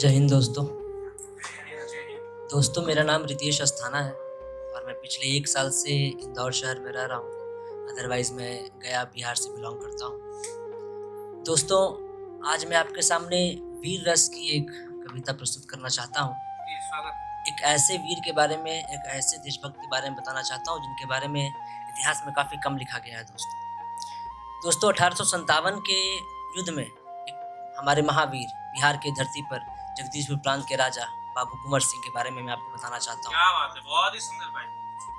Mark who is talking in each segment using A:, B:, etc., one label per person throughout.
A: जय हिंद दोस्तों। मेरा नाम रितेश अस्थाना है और मैं पिछले 1 साल से इंदौर शहर में रह रहा हूँ। अदरवाइज़ मैं गया बिहार से बिलॉन्ग करता हूँ। दोस्तों, आज मैं आपके सामने वीर रस की एक कविता प्रस्तुत करना चाहता हूँ। एक ऐसे वीर के बारे में, एक ऐसे देशभक्त के बारे में बताना चाहता हूँ जिनके बारे में इतिहास में काफ़ी कम लिखा गया है दोस्तों 1857 के युद्ध में एक हमारे महावीर बिहार की धरती पर जगदीशपुर प्रांत के राजा बाबू कुंवर सिंह के बारे में मैं आपको बताना चाहता हूँ।
B: क्या बात है, बहुत ही सुंदर भाई।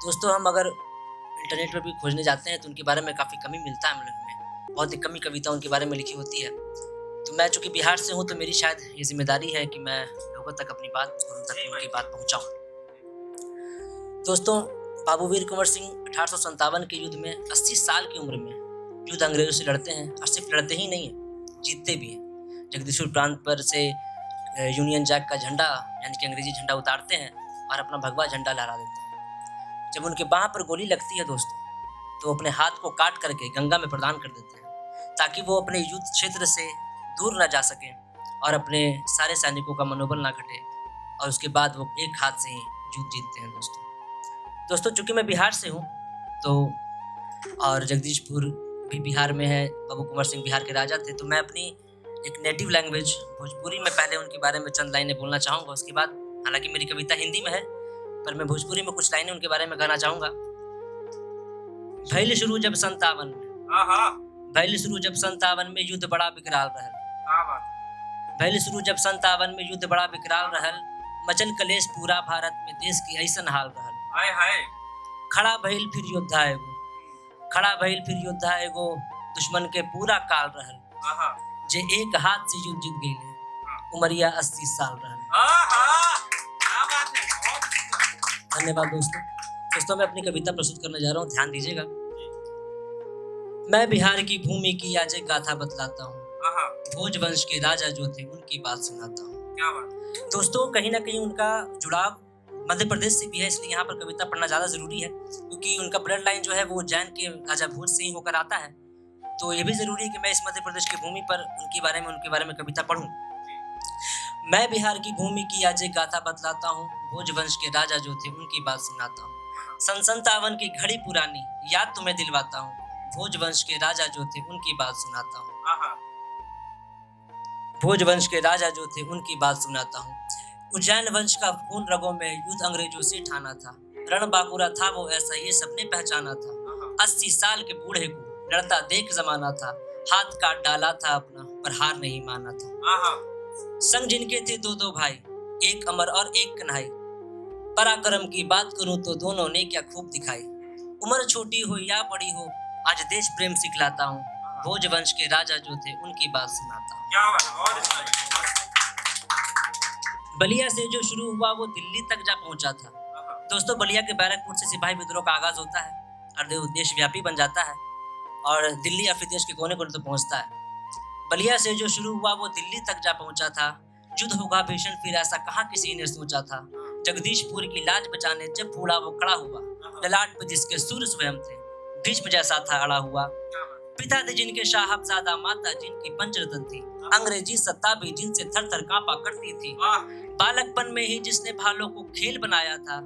A: दोस्तों, हम अगर इंटरनेट पर भी खोजने जाते हैं तो उनके बारे में काफ़ी कमी मिलता है। हम लोग में बहुत ही कमी कविता उनके बारे में लिखी होती है। तो मैं चूँकि बिहार से हूँ तो मेरी शायद ये जिम्मेदारी है कि मैं लोगों तक अपनी बात और उन तक उनकी बात पहुँचाऊँ। दोस्तों, बाबू वीर कुंवर सिंह 1857 के युद्ध में 80 साल की उम्र में युद्ध अंग्रेजों से लड़ते हैं और सिर्फ लड़ते ही नहीं है, जीतते भी हैं। जगदीशपुर प्रांत पर से यूनियन जैक का झंडा यानी कि अंग्रेजी झंडा उतारते हैं और अपना भगवा झंडा लहरा देते हैं। जब उनके बाह पर गोली लगती है दोस्तों, तो अपने हाथ को काट करके गंगा में प्रदान कर देते हैं ताकि वो अपने युद्ध क्षेत्र से दूर न जा सकें और अपने सारे सैनिकों का मनोबल ना घटे, और उसके बाद वो एक हाथ से ही युद्ध जीतते हैं दोस्तों चूंकि मैं बिहार से हूँ तो और जगदीशपुर भी बिहार में है, बाबू कुंवर सिंह बिहार के राजा थे, तो मैं अपनी एक नेटिव लैंग्वेज भोजपुरी में पहले उनके बारे में चंद लाइनें बोलना चाहूँगा। उसके बाद हालांकि मेरी कविता हिंदी में है पर मैं भोजपुरी में कुछ लाइनें उनके बारे में कहना चाहूँगा। भइल शुरू जब 57 में, भइल शुरू जब 57 में युद्ध बड़ा विकराल रहल। भइल शुरू जब 57 में युद्ध बड़ा विकराल रहल, मचल कलेश पूरा भारत में देश की ऐसन हाल रहल।
B: हाय हाय।
A: खड़ा भइल फिर योद्धा एगो, खड़ा भइल फिर योद्धा एगो, दुश्मन के पूरा काल रहल। जे एक हाथ से युद्ध जीत गई, उमरिया 80 साल रहल।
B: क्या बात है,
A: धन्यवाद दोस्तों, मैं अपनी कविता प्रस्तुत करने जा रहा हूँ, ध्यान दीजिएगा। मैं बिहार की भूमि की आज एक गाथा बतलाता हूँ, भोज वंश के राजा जो थे उनकी बात सुनाता हूँ।
B: क्या बात।
A: दोस्तों, कहीं ना कहीं उनका जुड़ाव मध्य प्रदेश से भी है, इसलिए यहाँ पर कविता पढ़ना ज़्यादा जरूरी है क्योंकि उनका ब्लड लाइन जो है वो जैन के राजा भोज से ही होकर आता है। तो ये भी जरूरी है कि मैं इस मध्य प्रदेश की भूमि पर उनके बारे में कविता पढ़ूं। मैं बिहार की भूमि की आज एक गाथा बतलाता हूँ, भोज वंश के राजा जो थे उनकी बात सुनाता हूँ। सन 57 की घड़ी पुरानी याद तुम्हें दिलवाता हूँ, भोज वंश के राजा जो थे उनकी बात सुनाता हूँ। भोज वंश के राजा जो थे उनकी बात सुनाता हूँ। उज्जैन वंश का खून रगों में युद्ध अंग्रेजों से ठाना था, रण बांकुरा था वो ऐसा ये सबने पहचाना था। 80 साल के बूढ़े को लड़ता देख जमाना था, हाथ काट डाला था अपना पर हार नहीं माना था। संग जिनके थे दो भाई, एक अमर और एक कन्हाई, पराक्रम की बात करूं तो दोनों ने क्या खूब दिखाई। उम्र छोटी हो या बड़ी हो आज देश प्रेम सिखलाता हूँ, भोज वंश के राजा जो थे उनकी बात सुनाता हूँ। बलिया से जो शुरू हुआ वो दिल्ली तक जा पहुंचा था। दोस्तों, बलिया के बैरकपुर से सिपाही विद्रोह का आगाज होता है और देशव्यापी बन जाता है और दिल्ली या फिर देश के कोने कोने तक पहुंचता है। बलिया से जो शुरू हुआ वो दिल्ली तक जा पहुंचा था, युद्ध होगा भीषण फिर ऐसा कहाँ किसी ने सोचा था। जगदीशपुर की लाज बचाने जब बूढ़ा वो खड़ा हुआ, ललाट पे जिसके सूर्य स्वयं थे, भीष्म जैसा था अड़ा हुआ। पिता थे जिनके साहबजादा, माता जिनकी पंचरत्न थी, अंग्रेजी सत्ता भी जिनसे थर थर कांपा करती थी। बालकपन में ही जिसने भालों को खेल बनाया था,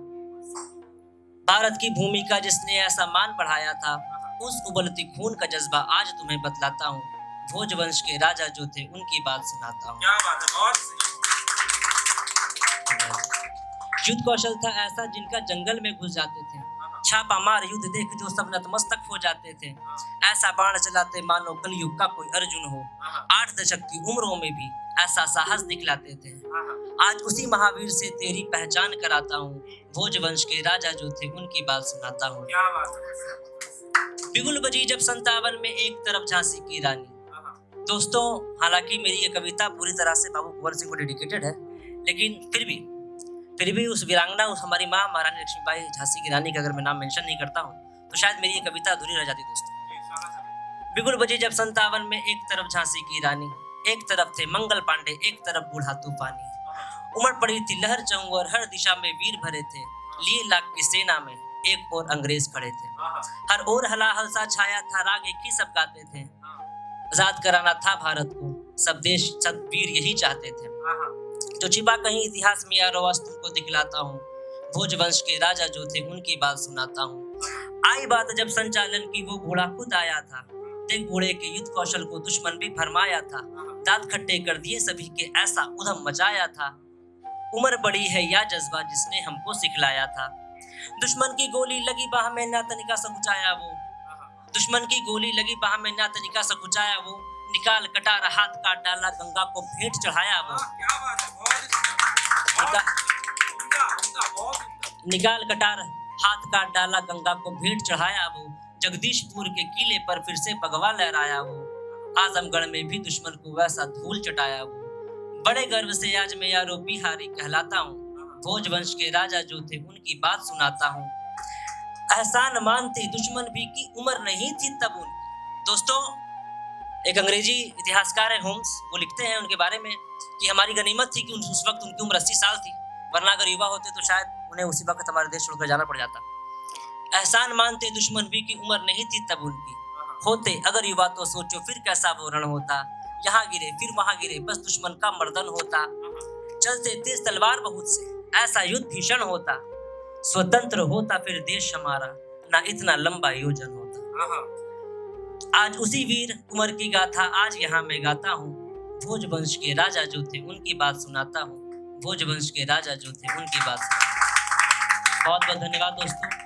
A: भारत की भूमि का जिसने ऐसा मान बढ़ाया था, उस उबलती खून का जज्बा आज तुम्हें बतलाता हूँ, भोज वंश के राजा जो थे उनकी बात सुनाता हूँ।
B: क्या बात है, बहुत सही।
A: युद्ध कौशल था ऐसा जिनका जंगल में घुस जाते थे, छापा मार युद्ध देख जो सब नतमस्तक हो जाते थे। ऐसा बाण चलाते मानो कलयुग का कोई अर्जुन हो, 8 दशक की उम्रों में भी ऐसा साहस दिखलाते थे। आज उसी महावीर से तेरी पहचान कराता हूँ, भोज वंश के राजा जो थे उनकी बात सुनाता हूँ।
B: क्या बात है।
A: बिगुल बजी जब 57 में एक तरफ झांसी की रानी। दोस्तों, हालांकि मेरी ये कविता पूरी तरह से बाबू कुंवर सिंह को डेडिकेटेड है, लेकिन फिर भी उस वीरांगना, उस हमारी माँ महारानी लक्ष्मीबाई झांसी की रानी का अगर मैं नाम मेंशन नहीं करता हूँ तो शायद मेरी ये कविता अधूरी रह जाती दोस्तों। बिगुल बजी जब 57 में एक तरफ झांसी की रानी, एक तरफ थे मंगल पांडे एक तरफ बूढ़ा तूफानी। उमड़ पड़ी थी लहर चौंगर, हर दिशा में वीर भरे थे, लिए लाख की सेना में एक और अंग्रेज खड़े थे। हर ओर हलाहल सा छाया था, राग एक ही सब गाते थे, आजाद कराना था भारत को, सब देश सब वीर यही चाहते थे। जो छिपा कहीं इतिहास में यारो आज तुमको दिखलाता हूँ। भोजवंश के राजा जो थे उनकी बात सुनाता हूँ। आई बात जब संचालन की वो घोड़ा खुद आया था। देख घोड़े के युद्ध कौशल को दुश्मन भी भरमाया था। दांत खट्टे कर दिए सभी के ऐसा उधम मचाया था। उम्र बड़ी है या जज्बा जिसने हमको सिखलाया था। दुश्मन की गोली लगी बाह में ना तनिका सकुचाया वो। दुश्मन की गोली लगी बाह में ना तनिका सकुचाया वो। निकाल कटार हाथ काट डाला गंगा को भेंट चढ़ाया वो।
B: क्या बात है, बहुत उम्दा, बहुत उम्दा।
A: निकाल कटार हाथ काट डाला गंगा को भेंट चढ़ाया वो। जगदीशपुर के किले पर फिर से भगवा लहराया वो। आजमगढ़ में भी दुश्मन को वैसा धूल चटाया वो। बड़े गर्व से आज मैं यारो बिहारी कहलाता हूँ। भोजवंश के राजा जो थे उनकी बात सुनाता हूँ। एहसान मानते दुश्मन भी की उम्र नहीं थी तब उनकी। दोस्तों, एक अंग्रेजी इतिहासकार है होम्स, वो लिखते हैं उनके बारे में कि हमारी गनीमत थी कि उस वक्त उनकी उम्र 80 साल थी, वरना अगर युवा होते तो शायद उन्हें उसी वक्त हमारे देश छोड़कर जाना पड़ जाता। एहसान मानते दुश्मन भी की उम्र नहीं थी तब उनकी। होते अगर युवा तो सोचो फिर कैसा वो रण होता। यहाँ गिरे फिर वहां गिरे बस दुश्मन का मर्दन होता। चलते तेज तलवार बहुत से ऐसा युद्ध भीषण होता। स्वतंत्र होता फिर देश हमारा ना इतना लंबा योजन होता। आज उसी वीर कुंवर की गाथा आज यहाँ मैं गाता हूँ। भोजवंश के राजा जो थे उनकी बात सुनाता हूँ। भोजवंश के राजा जो थे उनकी बात सुनाता हूँ। बहुत बहुत धन्यवाद दोस्तों।